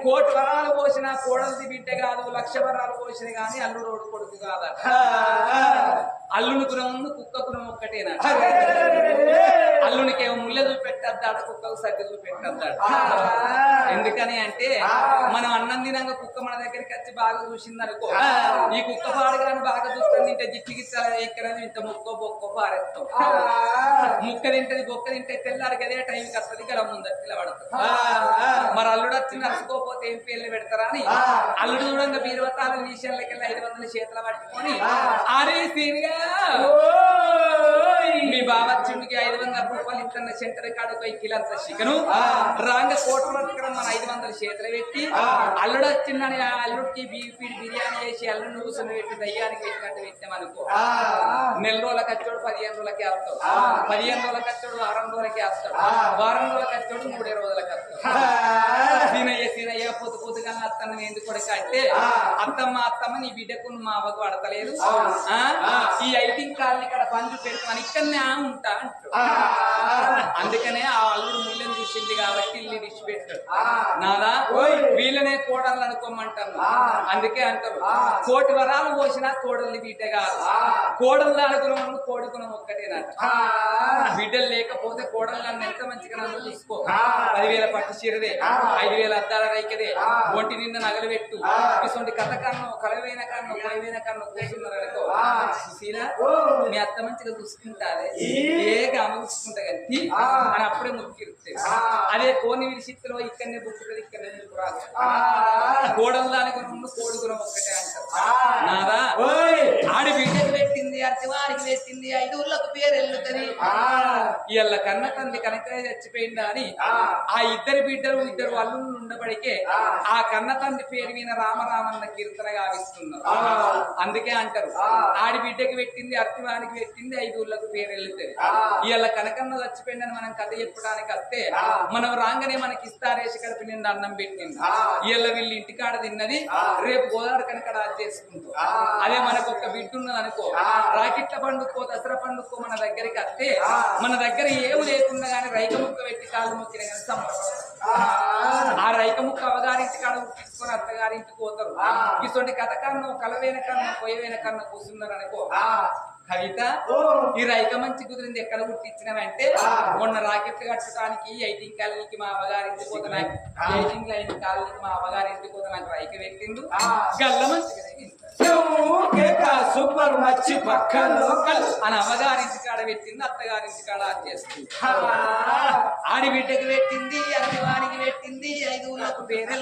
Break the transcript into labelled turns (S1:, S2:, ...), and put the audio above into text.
S1: కోటి వరాలు పోసిన కోడలిది బిడ్డ కాదు, 1,00,000 వరాలు పోసిన గాని అల్లుడు ఓడి కొడుకు కాదట. అల్లుని గుణం కుక్క గుణం ఒక్కటేనా? అల్లునికేమో ముళ్ళ చూపెట్టద్దాడు, కుక్కకు సగ్గు చూపెట్టద్దాడు. ఎందుకని అంటే మనం అన్నం తినంగా కుక్క మన దగ్గరికి వచ్చి బాగా చూసింది అనుకో, ఈ కుక్క పాడుగాని బాగా చూస్తుంది, ఇంత జిట్టికి ఎక్కడని ఇంత ముక్కో బొక్కో పారేస్తాం. ముక్క తింటది బొక్క తింటే తెల్లారి గదే టైంకి వస్తుంది, గల ముందర పిల్లబడతాం. మరి అల్లుడు వచ్చి నడుచుకోపోతే ఏం పేర్లు పెడతారా అని అల్లుడు చూడంగా బీరువతాల విషయాలకి 500 చేతులు పట్టుకొని అరే సీనిగా మీ బాబచ్చుడికి 500 రూపాయలు ఇస్తున్న సెంటర్ కాడకు 1 కిలంత చికెను రాంగ కోట మన 500 చేతులు పెట్టి అల్లుడు వచ్చిందని అల్లుడికి బిర్యానీ చేసి అల్లుడిని కూర్చొని పెట్టి దయ్యానికి పెట్టినట్టు పెట్టామనుకో, నెల రోజులకి వచ్చాడు 15 రోజులకి వస్తాడు, 15 రోజులకి వచ్చాడు వారం రోజులకి వస్తాడు, వారం రోజులకి వచ్చాడు 3 రోజులకి వస్తాడు. సీనయ్య పొద్దుగా అత్తన్న ఎందుకు కొడుక అంటే అత్తమ్మ నీ బిడ్డకు మా అవ్వకు పడతలేదు, ఈ ఐటింగ్ కాలనీ ఇక్కడ పంజు పెడతాను ఇక్కడనే ఉంటా అంటాడు. అందుకనే ఆ అల్లుడు ముళ్ళని చూసింది కాబట్టి ఇల్లు డిష్ పెట్టాడు. నాదా వీళ్ళనే కోడళ్ళు అనుకోమంటాను. అందుకే అంటారు కోటి వరాలు పోసినా కోడల్ని బిడ్డ కాదు, కోడళ్ళు అనుకున్నాం కోడి గుణం ఒక్కటేనట. బిడ్డలు లేకపోతే కోడళ్ళు నన్ను ఎంత మంచిగా నన్ను చూసుకో, 10,000 పట్టు చీరదే, 5,000 అద్దాల రైకదే, ఒంటి నిండా నగలు పెట్టు, ఇటువంటి కథ కన్ను కలవైన కన్ను కొలవైన కన్ను కూర్చున్నారు అనుకో, సుశీలా మీ అత్త మంచిగా చూసుకుంటారే ఏగా చూసుకుంటా కానీ అని అప్పుడే ముక్కిరుతాయి. అదే కోని విషిత్తులో ఇక్కడనే బుక్కుతుంది, ఇక్కడనే రాదు. కోడలు దానికి కోడి గుణం ఒక్కటే అంటారు. నాదా ఆడి బిడ్డకి పెట్టింది అర్చవాడికి పెట్టింది 5 ఊళ్ళకు పేరు వెళ్ళుతుంది. ఇళ్ళ కన్న తండ్రి కనుక చచ్చిపోయిందా అని ఆ ఇద్దరు బిడ్డలు ఇద్దరు అల్లుళ్ళు ఉండబడికే ఆ కన్న తండ్రి పేరు మీద రామరామన్న కీర్తన గావిస్తున్నారు. అందుకే అంటారు ఆడి బిడ్డకి పెట్టింది అర్చవానికి పెట్టింది 5 ఊళ్ళకు పేరు వెళ్ళుతుంది. ఇళ్ళ కనకన్న చచ్చిపోయిందని మనం కథ చెప్పడానికి వస్తే మనం రాగానే మనకి ఇస్తారేసి కలిపి నిండా అన్నం పెట్టింది. ఇళ్ళ వీళ్ళు ఇంటికాడ తిన్నది రేపు గోదావరి కనుక చేసుకుంటూ అదే మనకు ఒక బిడ్డ ఉన్నది అనుకో, రాకెట్ల పండుకో దసరా పండుకో మన దగ్గరికి వస్తే మన దగ్గర ఏమి లేకుండా గానీ రైక ముక్క పెట్టి కాళ్ళు మొక్కిన కానీ సంబరపడతారు. ఆ రైక ముక్క అవగారింటి కాడ తీసుకొని అత్తగారింటికి పోతారు. ఇటువంటి కథ కన్నా కలవైన కన్నా పొయ్యవైన కన్నా కూర్చున్నారు అనుకో, కవిత ఈ రైక మంచి కుదిరింది ఎక్కడ గుర్తించినవంటే మొన్న రాకెట్లు కట్టడానికి 18 కాలనీకి మా అవ్వగారింటి పోతే నాకు 18 లైన్ కాలనీకి మా అవ్వగారింటి పోతే నాకు రైక పెట్టిండు గల్ల మంచిగా సూపర్ మచ్చి పక్కలో అని అవ్వగారింటి కాడ పెట్టింది, అత్తగారింటి కాడ చేస్తుంది. ఆడి బిడ్డకి పెట్టింది, అత్తగారికి పెట్టింది, 5 ఊళ్ళకు పేరు